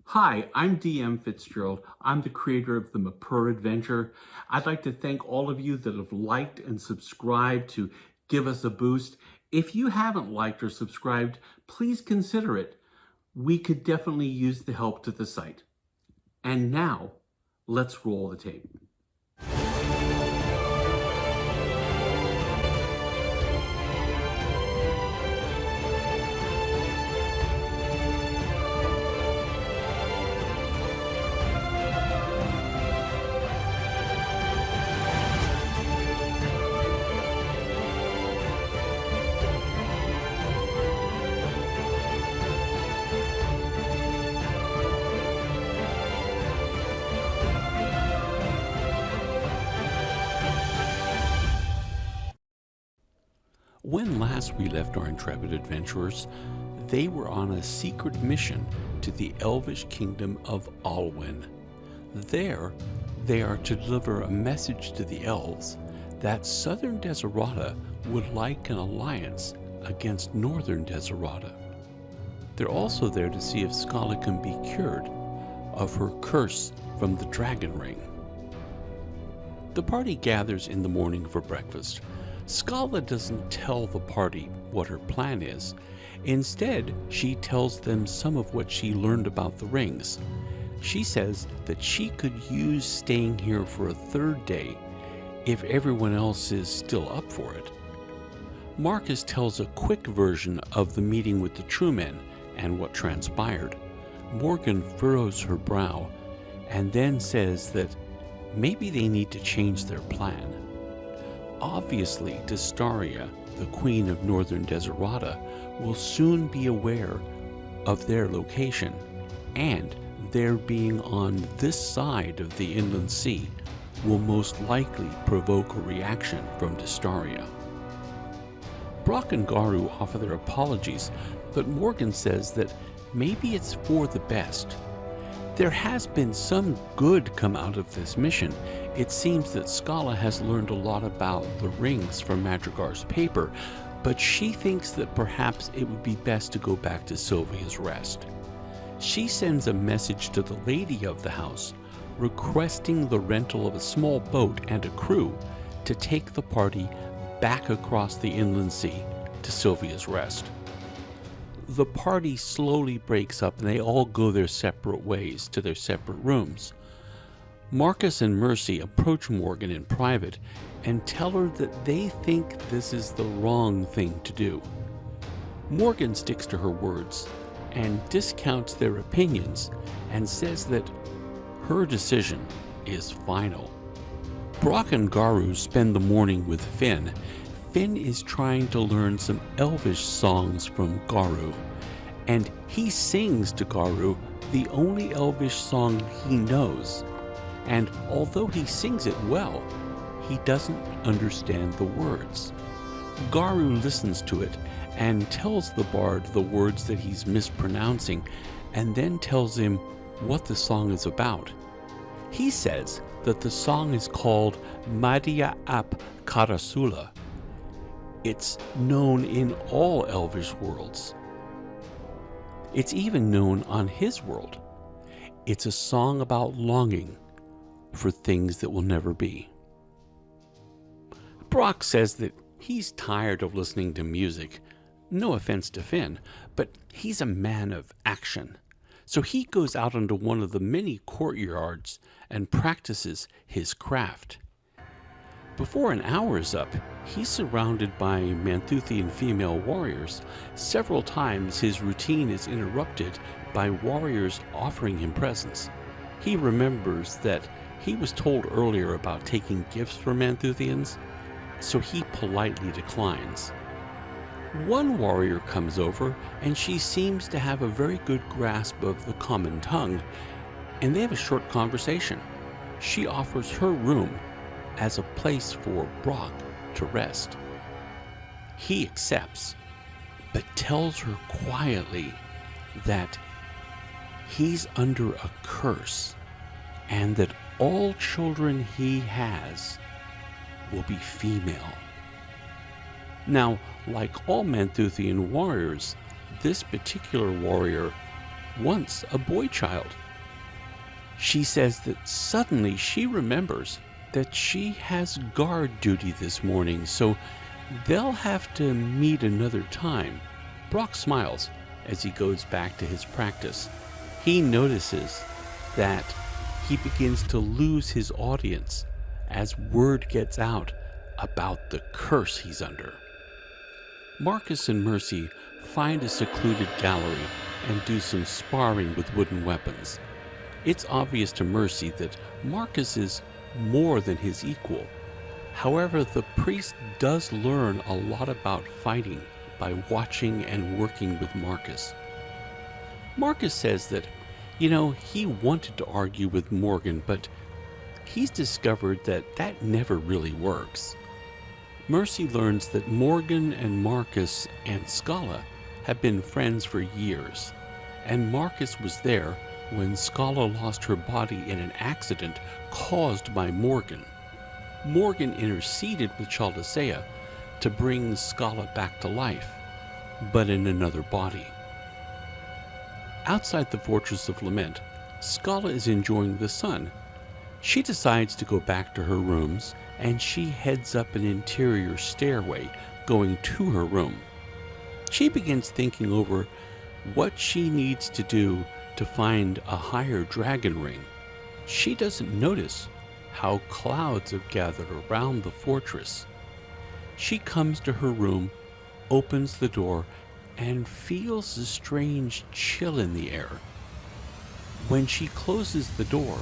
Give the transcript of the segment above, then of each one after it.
Hi, I'm DM Fitzgerald. I'm the creator of the Mper adventure. I'd like to thank all of you that have liked and subscribed to give us a boost. If you haven't liked or subscribed, please consider it. We could definitely use the help to the site. And now, let's roll the tape. When last we left our intrepid adventurers, they were on a secret mission to the elvish kingdom of Alwyn. There, they are to deliver a message to the elves that southern Desirata would like an alliance against northern Desirata. They're also there to see if Scala can be cured of her curse from the dragon ring. The party gathers in the morning for breakfast. Scala doesn't tell the party what her plan is. Instead, she tells them some of what she learned about the rings. She says that she could use staying here for a third day if everyone else is still up for it. Marcus tells a quick version of the meeting with the true men and what transpired. Morgan furrows her brow and then says that maybe they need to change their plan. Obviously, Destaria, the queen of northern Desirata, will soon be aware of their location, and their being on this side of the inland sea will most likely provoke a reaction from Destaria. Brock and Garu offer their apologies, but Morgan says that maybe it's for the best. There has been some good come out of this mission. It seems that Scala has learned a lot about the rings from Madrigar's paper, but she thinks that perhaps it would be best to go back to Sylvia's Rest. She sends a message to the lady of the house, requesting the rental of a small boat and a crew to take the party back across the inland sea to Sylvia's Rest. The party slowly breaks up and they all go their separate ways to their separate rooms. Marcus and Mercy approach Morgan in private and tell her that they think this is the wrong thing to do. Morgan sticks to her words and discounts their opinions and says that her decision is final. Brock and Garu spend the morning with Finn. Finn is trying to learn some elvish songs from Garu, and he sings to Garu the only elvish song he knows. And although he sings it well, he doesn't understand the words. Garu listens to it and tells the bard the words that he's mispronouncing, and then tells him what the song is about. He says that the song is called Madia ap Karasula. It's known in all elvish worlds. It's even known on his world. It's a song about longing for things that will never be. Brock says that he's tired of listening to music. No offense to Finn, but he's a man of action. So he goes out onto one of the many courtyards and practices his craft. Before an hour is up, he's surrounded by Manthuthian female warriors. Several times his routine is interrupted by warriors offering him presents. He remembers that he was told earlier about taking gifts from Manthuthians, so he politely declines. One warrior comes over, and she seems to have a very good grasp of the common tongue, and they have a short conversation. She offers her room as a place for Brock to rest. He accepts, but tells her quietly that he's under a curse and that all children he has will be female. Now, like all Manthuthian warriors, this particular warrior once a boy child. She says that suddenly she remembers that she has guard duty this morning, so they'll have to meet another time. Brock smiles as he goes back to his practice. He notices that he begins to lose his audience as word gets out about the curse he's under. Marcus and Mercy find a secluded gallery and do some sparring with wooden weapons. It's obvious to Mercy that Marcus is more than his equal. However, the priest does learn a lot about fighting by watching and working with Marcus. Marcus says that, he wanted to argue with Morgan, but he's discovered that that never really works. Mercy learns that Morgan and Marcus and Scala have been friends for years, and Marcus was there when Scala lost her body in an accident caused by Morgan. Morgan interceded with Chaldasea to bring Scala back to life, but in another body. Outside the Fortress of Lament, Scala is enjoying the sun. She decides to go back to her rooms, and she heads up an interior stairway going to her room. She begins thinking over what she needs to do to find a higher dragon ring. She doesn't notice how clouds have gathered around the fortress. She comes to her room, opens the door, and feels a strange chill in the air. When she closes the door,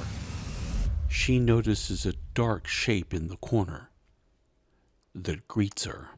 she notices a dark shape in the corner that greets her.